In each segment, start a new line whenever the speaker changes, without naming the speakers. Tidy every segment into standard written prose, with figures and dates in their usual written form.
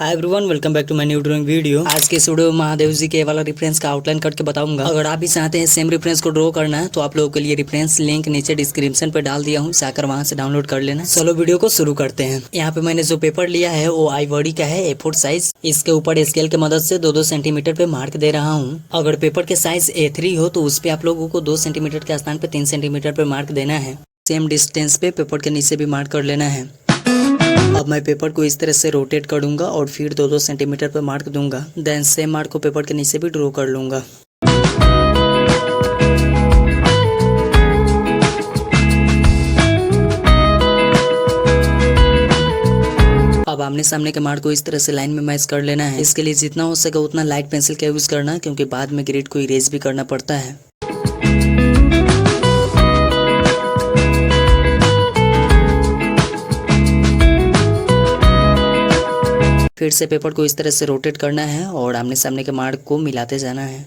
Hi everyone, welcome back to my new drawing video. आज के इस वीडियो में महादेव जी के वाला रेफरेंस का आउटलाइन करके बताऊंगा। अगर आप भी चाहते हैं सेम रेफरेंस को ड्रॉ करना है तो आप लोगों के लिए रेफरेंस लिंक नीचे डिस्क्रिप्शन पे डाल दिया हूँ, जाकर वहां से डाउनलोड कर लेना। चलो वीडियो को शुरू करते हैं। यहाँ पे मैंने जो पेपर लिया है वो आइवरी का है, A4 साइज। इसके ऊपर स्केल के मदद से 2-2 सेंटीमीटर पे मार्क दे रहा हूँ। अगर पेपर के साइज A3 हो तो उस पे आप लोगों को 2 सेंटीमीटर के स्थान पे 3 सेंटीमीटर पे मार्क देना है। सेम डिस्टेंस पे पेपर के नीचे भी मार्क कर लेना है। अब मैं पेपर को इस तरह से रोटेट करूंगा और फिर 2-2 सेंटीमीटर पर मार्क दूंगा। देन सेम मार्क को पेपर के नीचे भी ड्रॉ कर लूंगा। अब आमने सामने के मार्क को इस तरह से लाइन में मैच कर लेना है। इसके लिए जितना हो सके उतना लाइट पेंसिल का यूज करना, क्योंकि बाद में ग्रिड को इरेज भी करना पड़ता है। फिर से पेपर को इस तरह से रोटेट करना है और आमने सामने के मार्क को मिलाते जाना है।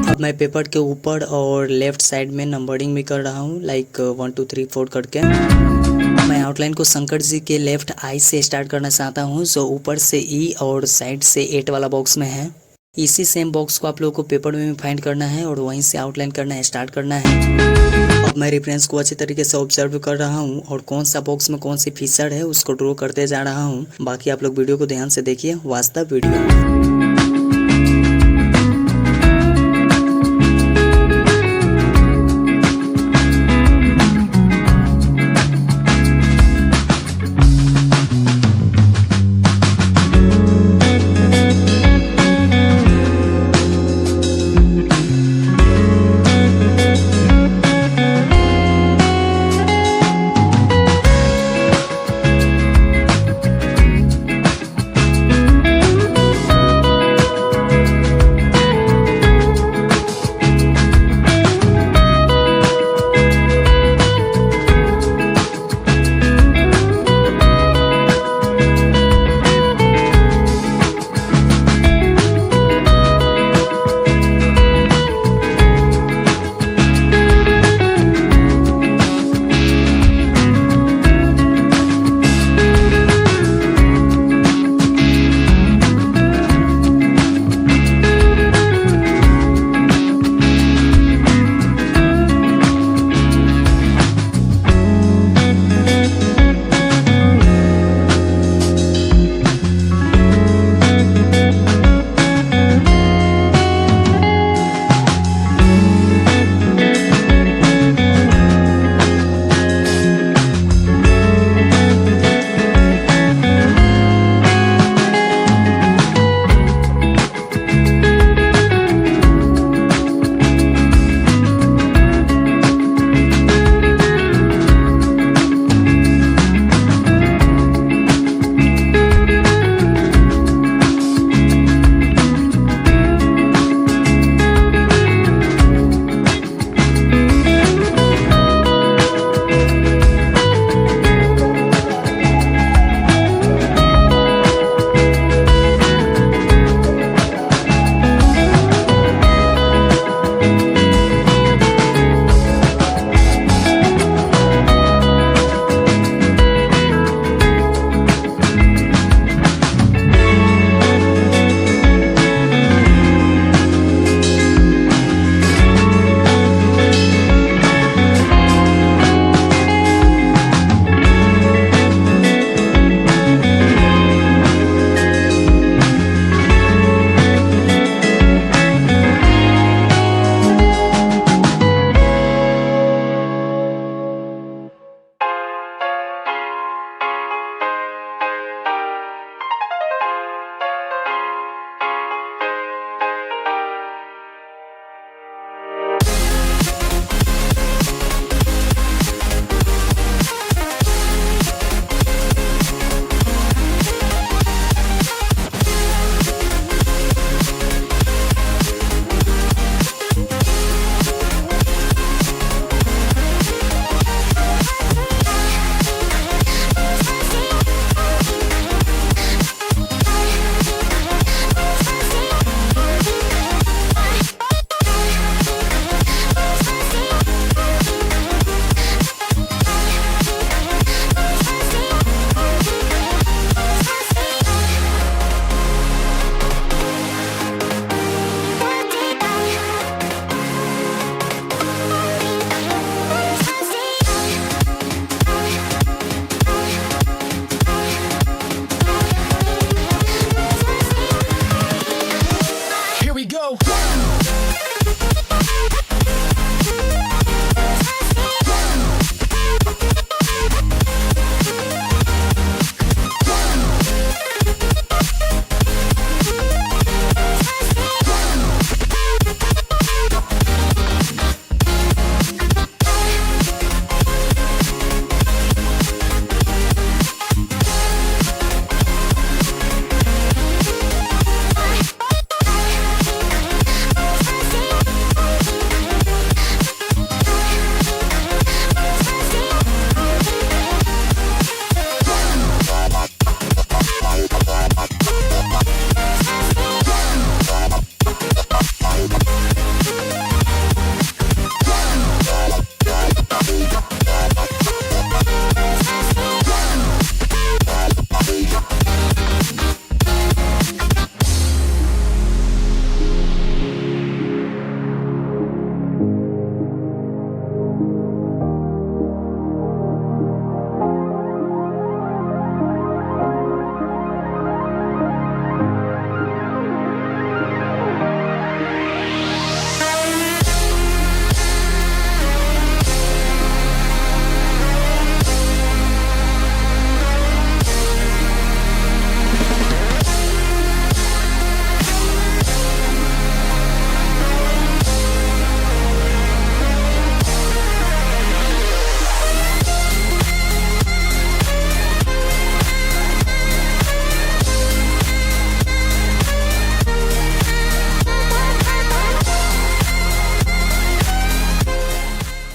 अब मैं पेपर के ऊपर और लेफ्ट साइड में नंबरिंग भी कर रहा हूँ, लाइक 1 2 3 4 करके। मैं आउटलाइन को शंकर जी के लेफ्ट आई से स्टार्ट करना चाहता हूँ, जो ऊपर से E और साइड से 8 वाला बॉक्स में है। इसी सेम बॉक्स को आप लोगों को पेपर में फाइंड करना है और वहीं से आउटलाइन करना है, स्टार्ट करना है। अब मैं रेफरेंस को अच्छी तरीके से ऑब्जर्व कर रहा हूँ और कौन सा बॉक्स में कौन सी फीचर है उसको ड्रॉ करते जा रहा हूँ। बाकी आप लोग वीडियो को ध्यान से देखिए, वास्तव वीडियो।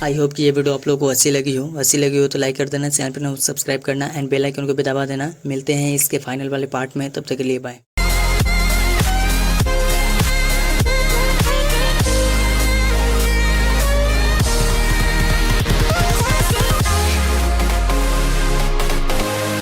आई होप कि ये वीडियो आप लोगों को अच्छी लगी हो तो लाइक कर देना, चैनल पर सब्सक्राइब करना एंड बेल आइकन को भी दबा देना। मिलते हैं इसके फाइनल वाले पार्ट में, तब तक के लिए बाय।